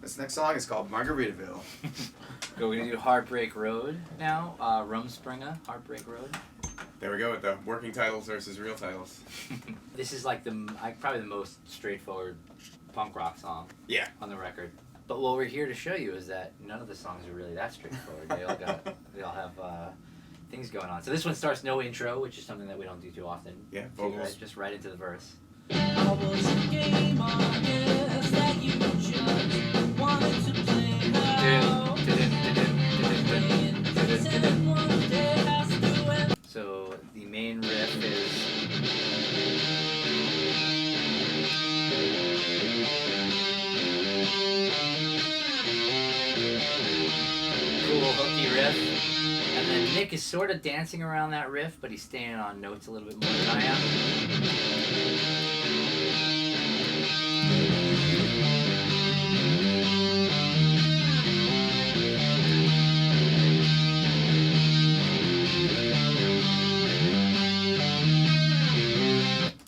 This next song is called Margaritaville. We're going to do Heartbreak Road now. Rumspringa, Heartbreak Road. There we go with the working titles versus real titles. This is like probably the most straightforward punk rock song on the record. But what we're here to show you is that none of the songs are really that straightforward. They all have things going on. So this one starts no intro, which is something that we don't do too often. Yeah, vocals. Just right into the verse. I was a game on this that you just wanted to play now. Said one day has to end. So the main riff is cool hooky riff, and then Nick is sort of dancing around that riff, but he's staying on notes a little bit more than I am.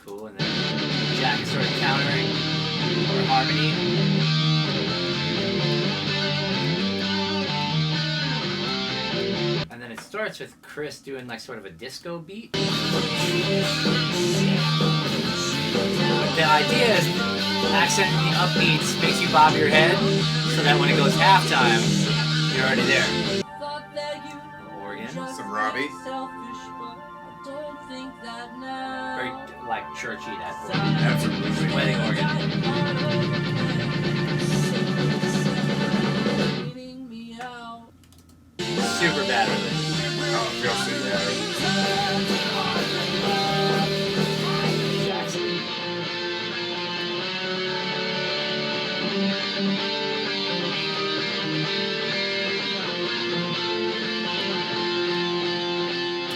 Cool, and then Jack is sort of countering or harmony. And then it starts with Chris doing like sort of a disco beat. But the idea is accenting the upbeats makes you bob your head so that when it goes halftime, you're already there. Organ. Some Robbie. Very like churchy, that Absolutely. wedding organ. Super bad religion. Oh, real city, Jackson.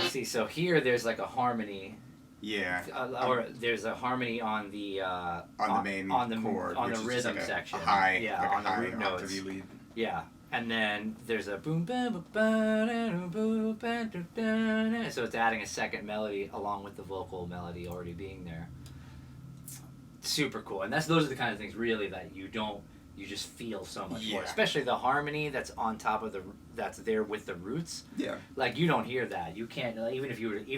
See, so here there's like a harmony. Yeah. Or there's a harmony on the main chord, on which the is rhythm just like section. a high, yeah, like on a high the root notes. octave lead. Yeah, and then there's a boom ba ba ba da boom ba da da. So it's adding a second melody along with the vocal melody already being there. Super cool, and those are the kind of things really that you just feel so much more, especially the harmony that's on top of that's there with the roots. Yeah. Like you don't hear that. You can't even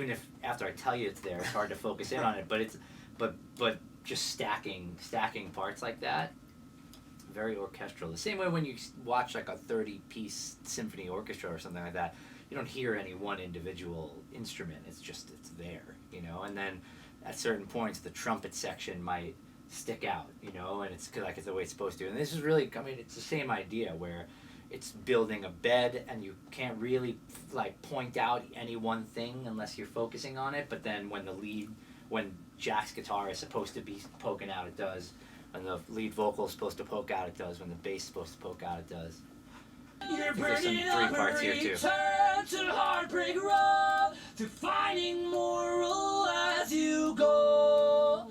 if after I tell you it's there, it's hard to focus in on it. But but just stacking parts like that, very orchestral. The same way when you watch like a 30-piece symphony orchestra or something like that, you don't hear any one individual instrument. It's there, And then at certain points, the trumpet section might stick out, and it's the way it's supposed to. And this is really, it's the same idea where it's building a bed and you can't really like point out any one thing unless you're focusing on it. But then when Jack's guitar is supposed to be poking out, it does. When the lead vocal is supposed to poke out, it does. When the bass is supposed to poke out, it does. You're There's some three parts here too. Turn to the Heartbreak Road, to finding moral as you go.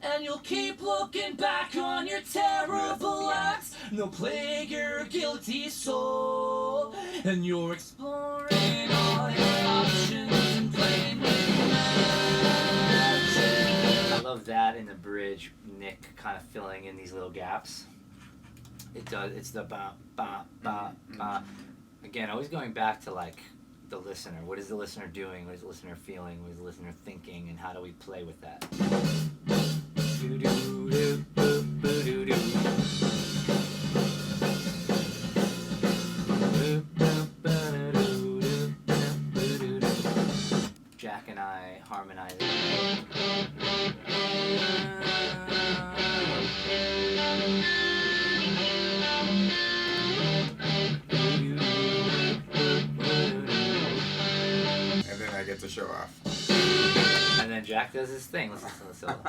And you'll keep looking back on your terrible acts. No plague your guilty soul. And you're exploring all your options and playing with magic. I love that in the bridge, Nick kind of filling in these little gaps. It does. It's the ba ba ba ba. Again, always going back to like the listener. What is the listener doing? What is the listener feeling? What is the listener thinking? And how do we play with that? Jack and I harmonize. And then I get to show off. And then Jack does his thing. Listen to the solo.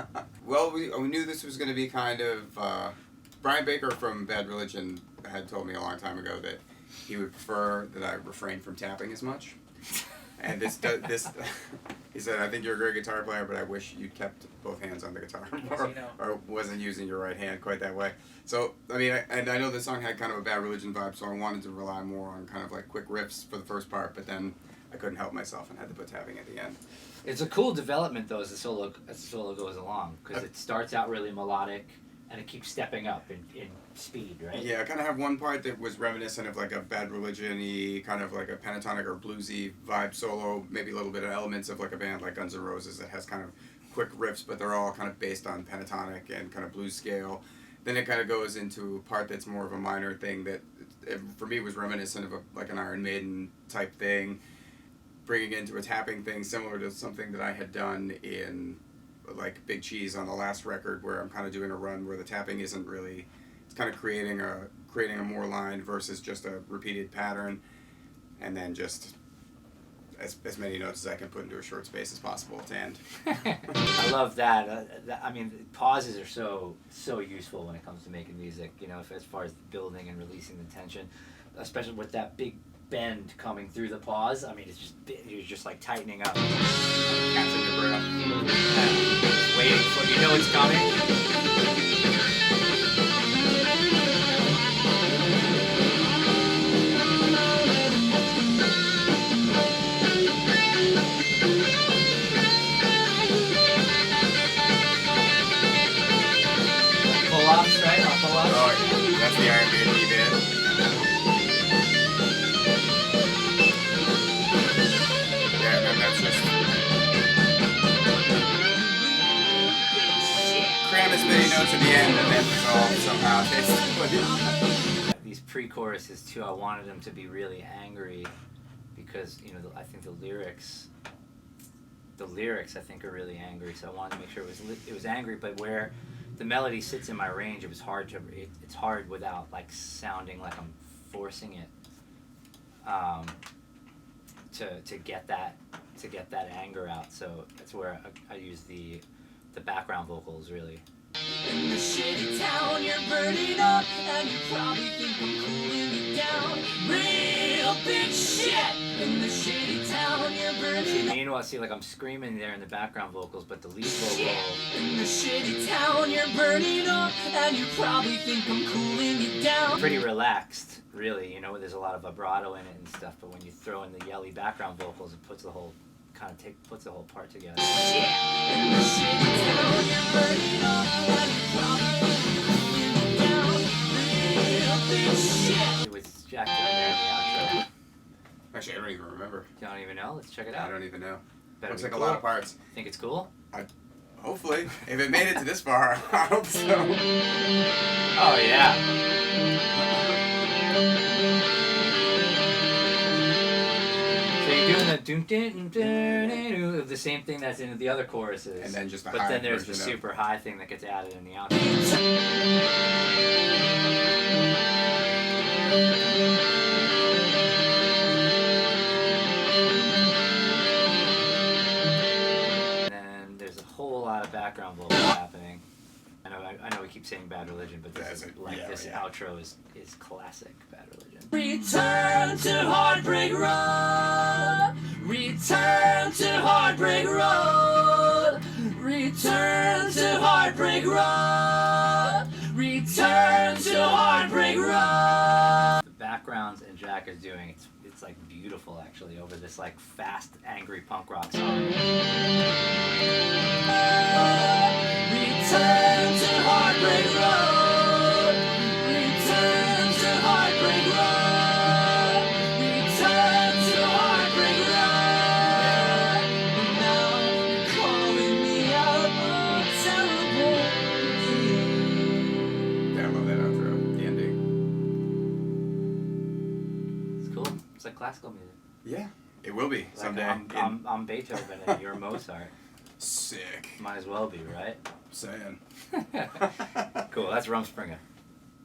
Well, we knew this was going to be kind of... Brian Baker from Bad Religion had told me a long time ago that he would prefer that I refrain from tapping as much. And this he said, I think you're a great guitar player, but I wish you'd kept both hands on the guitar more, or wasn't using your right hand quite that way. So, I mean, I know the song had kind of a Bad Religion vibe, so I wanted to rely more on kind of like quick riffs for the first part, but then I couldn't help myself and had to put tapping at the end. It's a cool development though as the solo goes along, because it starts out really melodic, and it keeps stepping up in speed, right? Yeah, I kind of have one part that was reminiscent of like a Bad Religion-y, kind of like a pentatonic or bluesy vibe solo, maybe a little bit of elements of like a band like Guns N' Roses that has kind of quick riffs, but they're all kind of based on pentatonic and kind of blues scale. Then it kind of goes into a part that's more of a minor thing that, for me, was reminiscent of like an Iron Maiden type thing, bringing it into a tapping thing similar to something that I had done in like Big Cheese on the last record, where I'm kind of doing a run where the tapping isn't really, it's kind of creating a more line versus just a repeated pattern, and then just as many notes as I can put into a short space as possible to end. I love that. I mean, pauses are so useful when it comes to making music. You know, as far as building and releasing the tension, especially with that big bend coming through the pause. I mean, you're just like tightening up, Catching your breath. waiting for you know it's coming. Pull-ups, right? Pull-ups. Oh, yeah. That's the Iron Maiden bit. Yeah, and then that's just cram as many notes at the end and then resolve somehow. These pre-choruses too, I wanted them to be really angry because, you know, I think the lyrics I think are really angry, so I wanted to make sure it was angry, but where the melody sits in my range, it's hard without like sounding like I'm forcing it to get that anger out. So that's where I use the background vocals really. In the shitty town, you're burning up, and you probably think I'm cooling you down. Real big shit. In the shitty town, you're burning up. Meanwhile, see, like I'm screaming there in the background vocals, but the lead vocal. In the shitty town, you're burning up, and you probably think I'm cooling you down. Pretty relaxed, really. You know, there's a lot of vibrato in it and stuff, but when you throw in the yelly background vocals, it puts the whole puts the whole part together. In the shitty town, you're burning up, and you probably think I'm cooling you down. Real big shit. It was Jack down there in the outro. Actually, I don't even remember. You don't even know? Let's check it I out. don't even know. Better Looks be like cool. a lot of parts. Think it's cool? Hopefully. If it made it to this far, I hope so. Oh, yeah. So you're doing the dun-dun-dun-dun-dun, the same thing that's in the other choruses. And then just the but high then there's the version of- super high thing that gets added in the outro. And then there's a whole lot of background vocals happening. I know we keep saying Bad Religion, but this outro is classic Bad Religion. Return to Heartbreak Road. Return to Heartbreak Road. Return to Heartbreak Road. Return to Heartbreak Road. The backgrounds and Jack is doing it's like beautiful actually over this like fast angry punk rock song. Return to Heartbreak Road. Return to Heartbreak Road. Return to Heartbreak Road. Now you're calling me out, oh terrible. Yeah, I love that outro. The ending. It's cool. It's like classical music. Yeah, it will be Like someday. I'm Beethoven and you're Mozart. Sick. Might as well be, right? Saying. Cool. That's Rumspringa.